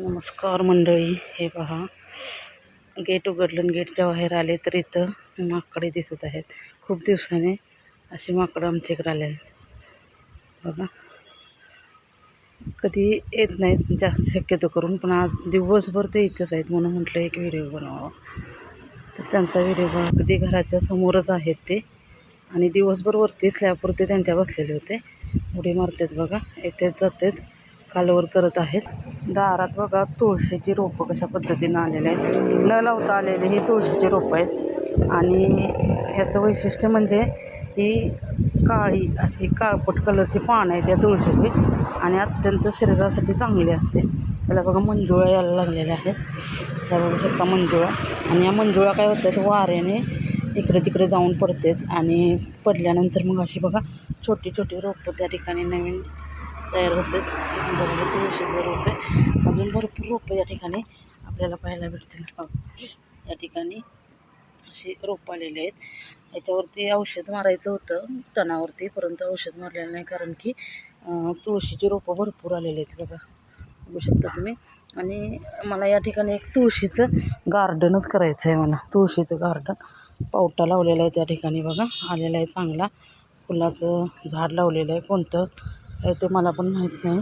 नमस्कार मंडळी, हे पहा गेट उघडलं आणि गेटच्या बाहेर आले तर इथं माकडे दिसत आहेत. खूप दिवसाने अशी माकडं आमच्याकडे आले बघा. कधी येत नाहीत जास्त शक्यतो करून, पण आज दिवसभर ते इथंच आहेत म्हणून म्हटलं एक व्हिडिओ बनवावा. तर त्यांचा व्हिडिओ बघा, कधी घराच्या समोरच आहेत ते आणि दिवसभर वरती स्लॅबवरती त्यांच्या बसलेले होते. उडी मारतात बघा, येतात जातात, खालवर करत आहेत. दारात बघा तुळशीची रोपं कशा पद्धतीनं आलेले आहेत. न लावता आलेली ही तुळशीची रोपं आहेत आणि ह्याचं वैशिष्ट्य म्हणजे ही काळी अशी काळपट कलरची पानं आहेत या तुळशीची आणि अत्यंत शरीरासाठी चांगली असते. त्याला बघा मंजुळा यायला लागलेल्या आहेत. त्या बघू शकता मंजुळा. आणि या मंजुळा काय होतात, वाऱ्याने इकडे तिकडे जाऊन पडतात आणि पडल्यानंतर मग अशी बघा छोटी छोटी रोपं त्या ठिकाणी नवीन तयार होतात. बघा तुळशीचं रोप आहे. अजून भरपूर रोपं या ठिकाणी आपल्याला पाहायला भेटतील. या ठिकाणी अशी रोपं आलेली आहेत. याच्यावरती औषध मारायचं होतं तणावरती, परंतु औषध मारलेलं नाही कारण की तुळशीची रोपं भरपूर आलेली आहेत बघा, बघू शकता तुम्ही. आणि मला या ठिकाणी एक तुळशीचं गार्डनच करायचं आहे. मला तुळशीचं गार्डन पावटा लावलेला आहे त्या ठिकाणी बघा, आलेला आहे चांगला. फुलाचं झाड लावलेलं आहे, कोणतं आहे ते मला पण माहीत नाही.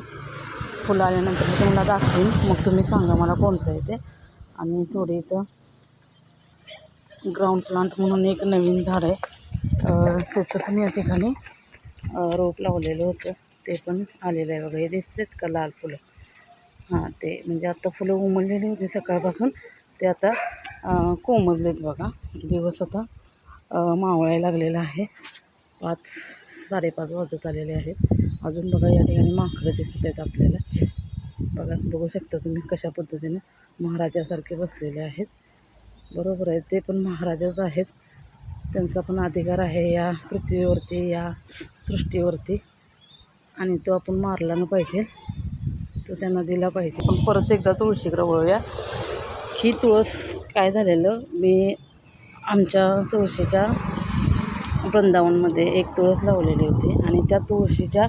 फुलं आल्यानंतर मी तुम्हाला दाखवेन, मग तुम्ही सांगा मला कोणतं आहे ते. आणि थोडी इथं ग्राउंड प्लांट म्हणून एक नवीन झाड आहे, त्याचं पण या ठिकाणी रोप लावलेलं होतं, ते पण आलेलं आहे बघा. हे दिसतात का लाल फुलं? हां, ते म्हणजे आता फुलं उमललेली होती सकाळपासून, ते आता कोमजलेत बघा. दिवस आता मावळायला लागलेला आहे. 5-5:30 वाजत आलेले आहेत. अजून बघा या ठिकाणी माकडं दिसत आहेत आपल्याला बघा. बघू शकता तुम्ही कशा पद्धतीने महाराजासारखे बसलेले आहेत. बरोबर आहे, ते पण महाराजाच आहेत. त्यांचा पण अधिकार आहे या पृथ्वीवरती, या सृष्टीवरती, आणि तो आपण मारला न पाहिजे, तो त्यांना दिला पाहिजे. पण परत एकदा तुळशीकडे वळूया. ही तुळस काय झालेलं, मी आमच्या तुळशीच्या वृंदावनमध्ये एक तुळस लावलेली होती आणि त्या तुळशीच्या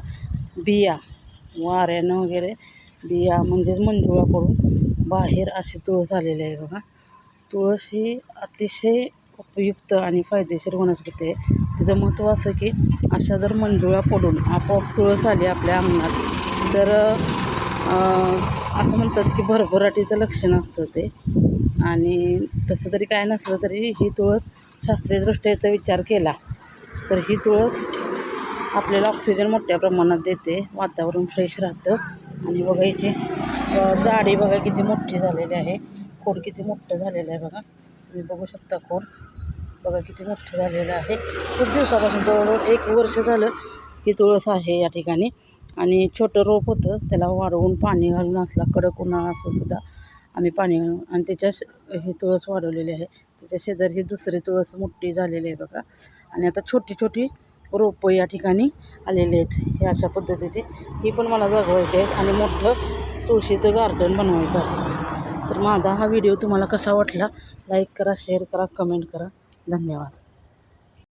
बिया वाऱ्यानं वगैरे बिया म्हणजेच मंजुळा पडून बाहेर अशी तुळस आलेली आहे बघा. तुळस ही अतिशय उपयुक्त आणि फायदेशीर वनस्पती आहे. तिचं महत्त्व असं की अशा जर मंजुळा पडून आपोआप तुळस आली आपल्या अंगणात तर असं म्हणतात की भरभराटीचं लक्षण असतं ते. आणि तसं तरी काय नसलं तरी ही तुळस शास्त्रीयदृष्ट्या याचा विचार केला तर ही तुळस आपल्याला ऑक्सिजन मोठ्या प्रमाणात देते, वातावरण फ्रेश राहतं. आणि बघा हिची झाडी बघा किती मोठी झालेली आहे, खोड किती मोठं झालेलं आहे बघा. तुम्ही बघू शकता खोड बघा किती मोठं झालेलं आहे. खूप दिवसापासून, जवळजवळ 1 वर्ष झालं ही तुळस आहे या ठिकाणी. आणि छोटं रोप होतं, त्याला वाढवून पाणी घालून असला कडक उन्हाळा असं सुद्धा आम्ही पाणी घालून आणि ही तुळस वाढवलेली आहे. त्याच्या शेजारी ही दुसरी तुळस मोठी झालेली आहे बघा. आणि आता छोटी छोटी रोपं या ठिकाणी आलेले आहेत हे अशा पद्धतीचे. ही पण मला जगवायची आहेत आणि मोठं तुळशीचं गार्डन बनवायचं आहे. तर माझा हा व्हिडिओ तुम्हाला कसा वाटला, लाईक करा, शेअर करा, कमेंट करा. धन्यवाद.